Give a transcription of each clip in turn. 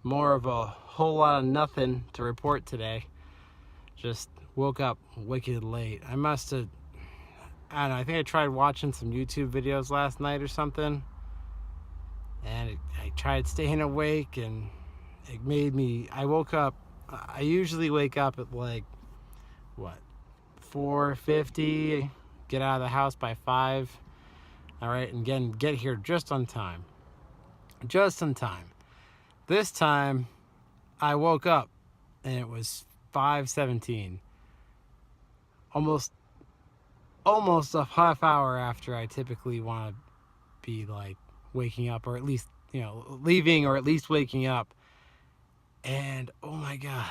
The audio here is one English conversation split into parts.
More of a whole lot of nothing to report today. Just woke up wicked late. I don't know, I think I tried watching some YouTube videos last night or something. And I tried staying awake and it made me, I woke up, I usually wake up at like, what, 4:50, get out of the house by 5. All right, and again, get here just on time. Just on time. This time, I woke up and it was 5:17. Almost a half hour after I typically want to be like waking up, or at least, leaving, or at least waking up. And oh my god.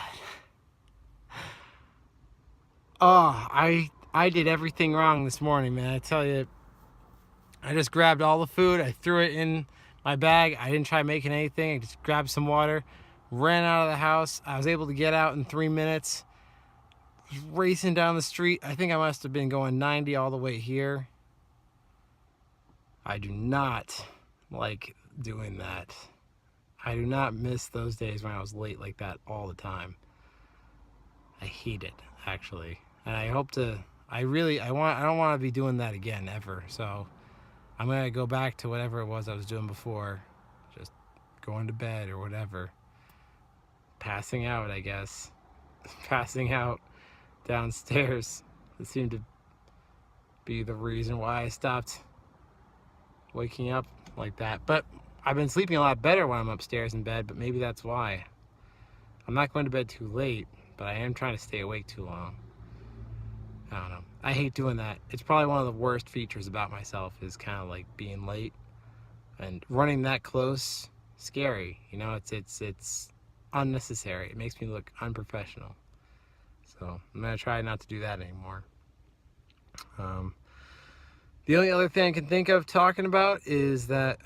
Oh, I did everything wrong this morning, man. I tell you, I just grabbed all the food, I threw it in my bag. I didn't try making anything. I just grabbed some water, ran out of the house. I was able to get out in 3 minutes. Racing down the street. I think I must have been going 90 all the way here. I do not like doing that. I do not miss those days when I was late like that all the time. I hate it, actually. And I hope to, I don't want to be doing that again ever. So I'm going to go back to whatever it was I was doing before. Just going to bed or whatever. Passing out, I guess. Passing out downstairs. It seemed to be the reason why I stopped waking up like that. But I've been sleeping a lot better when I'm upstairs in bed, but maybe that's why. I'm not going to bed too late, but I am trying to stay awake too long. I don't know. I hate doing that. It's probably one of the worst features about myself, is kind of like being late and running that close. Scary, it's unnecessary. It makes me look unprofessional. So I'm gonna try not to do that anymore. The only other thing I can think of talking about is that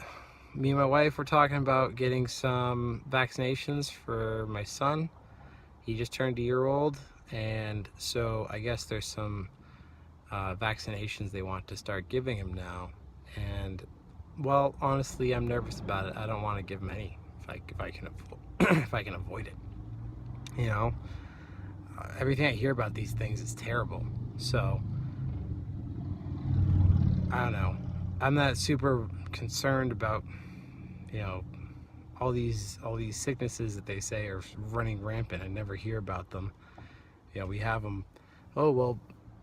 me and my wife were talking about getting some vaccinations for my son. He just turned a year old, and so I guess there's some vaccinations they want to start giving him now. And well, honestly, I'm nervous about it. I don't want to give him any if I can if I can avoid it. Everything I hear about these things is terrible. So I don't know. I'm not super concerned about all these sicknesses that they say are running rampant. I never hear about them. We have them. Oh well,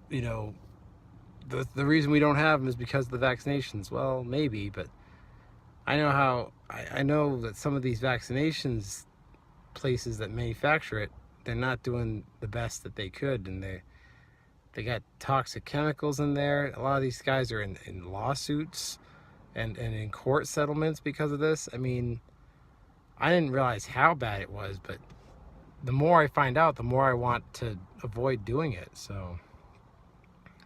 the reason we don't have them is because of the vaccinations. Well, maybe, but I know that some of these vaccinations places that manufacture it, they're not doing the best that they could, and they got toxic chemicals in there. A lot of these guys are in lawsuits and in court settlements because of this. I mean, I didn't realize how bad it was, but the more I find out, the more I want to avoid doing it. So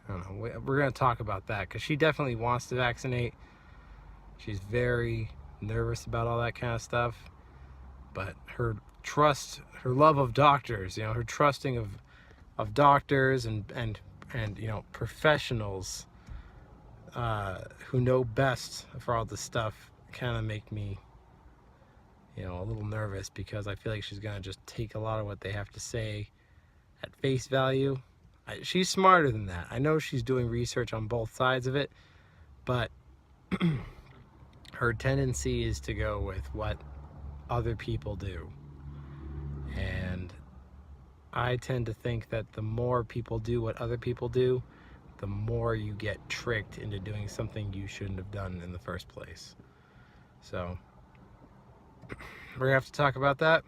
I don't know. We're going to talk about that, because she definitely wants to vaccinate. She's very nervous about all that kind of stuff. But her love of doctors, her trusting of doctors and professionals who know best for all this stuff, kind of make me a little nervous, because I feel like she's gonna just take a lot of what they have to say at face value. She's smarter than that. I know she's doing research on both sides of it, but her tendency is to go with what other people do. And I tend to think that the more people do what other people do, the more you get tricked into doing something you shouldn't have done in the first place. So we're gonna have to talk about that.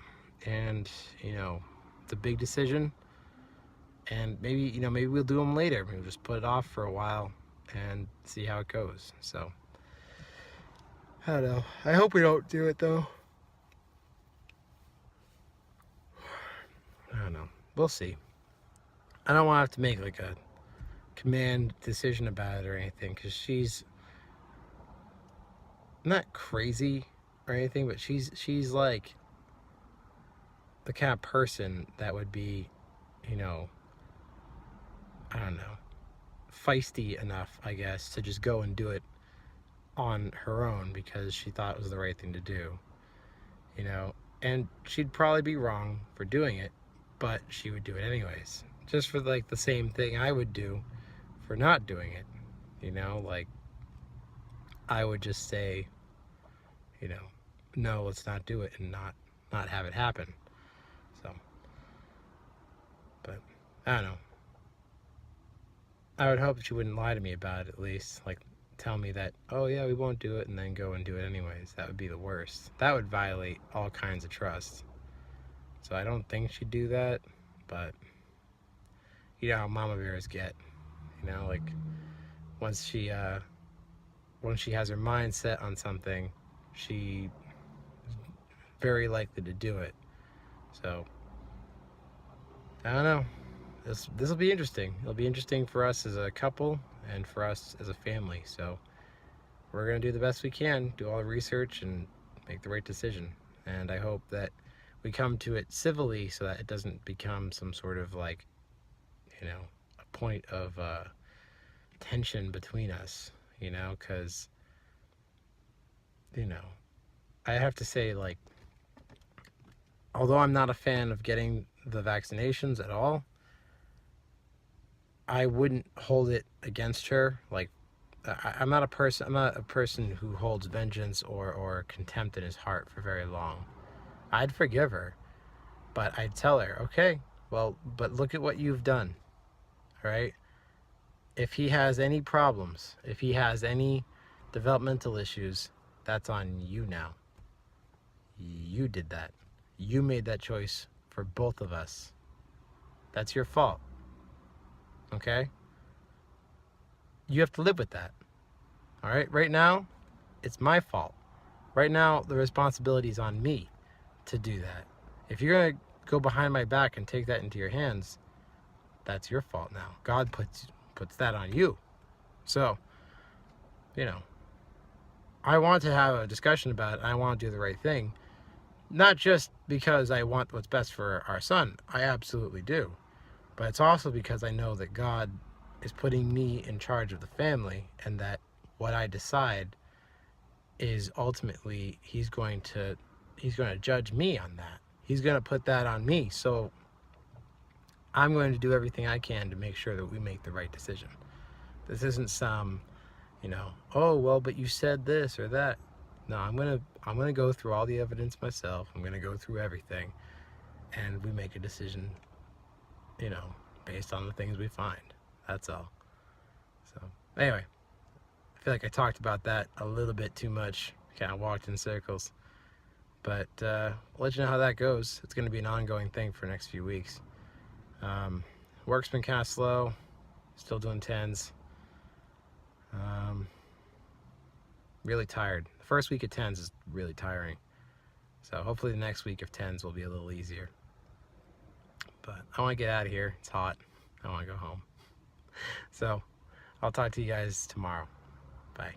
And it's a big decision, and maybe we'll do them later. Maybe we'll just put it off for a while and see how it goes. So I don't know. I hope we don't do it though. I don't know. We'll see. I don't want to have to make like a command decision about it or anything, because she's not crazy or anything, but she's like the kind of person that would be, I don't know, feisty enough, I guess, to just go and do it on her own because she thought it was the right thing to do. And she'd probably be wrong for doing it, but she would do it anyways. Just for like the same thing I would do for not doing it. Like I would just say, you know, no, let's not do it and not have it happen. So, but I don't know. I would hope she wouldn't lie to me about it at least. Like tell me that, oh yeah, we won't do it and then go and do it anyways. That would be the worst. That would violate all kinds of trust. So I don't think she'd do that, but you know how mama bears get. Like once she once she has her mind set on something, she very likely to do it. So I don't know. This will be interesting. It'll be interesting for us as a couple and for us as a family. So we're gonna do the best we can, do all the research, and make the right decision. And I hope that we come to it civilly, so that it doesn't become some sort of like, a point of tension between us. Because I have to say, like, although I'm not a fan of getting the vaccinations at all, I wouldn't hold it against her. Like, I'm not a person. I'm not a person who holds vengeance or contempt in his heart for very long. I'd forgive her, but I'd tell her, okay, well, but look at what you've done. All right. If he has any problems, if he has any developmental issues, that's on you now. You did that. You made that choice for both of us. That's your fault. Okay? You have to live with that. All right? Right now, it's my fault. Right now, the responsibility is on me to do that. If you're going to go behind my back and take that into your hands, that's your fault now. God puts that on you. So, I want to have a discussion about it. I want to do the right thing. Not just because I want what's best for our son. I absolutely do. But it's also because I know that God is putting me in charge of the family, and that what I decide is ultimately he's going to judge me on that. He's going to put that on me. So I'm going to do everything I can to make sure that we make the right decision. This isn't some, oh well, but you said this or that. No, I'm gonna go through all the evidence myself. I'm gonna go through everything, and we make a decision, based on the things we find. That's all. So anyway, I feel like I talked about that a little bit too much. Kind of walked in circles, but I'll let you know how that goes. It's going to be an ongoing thing for the next few weeks. Work's been kind of slow. Still doing tens. Really tired. The first week of tens is really tiring. So hopefully the next week of tens will be a little easier. But I want to get out of here. It's hot. I want to go home. So I'll talk to you guys tomorrow. Bye.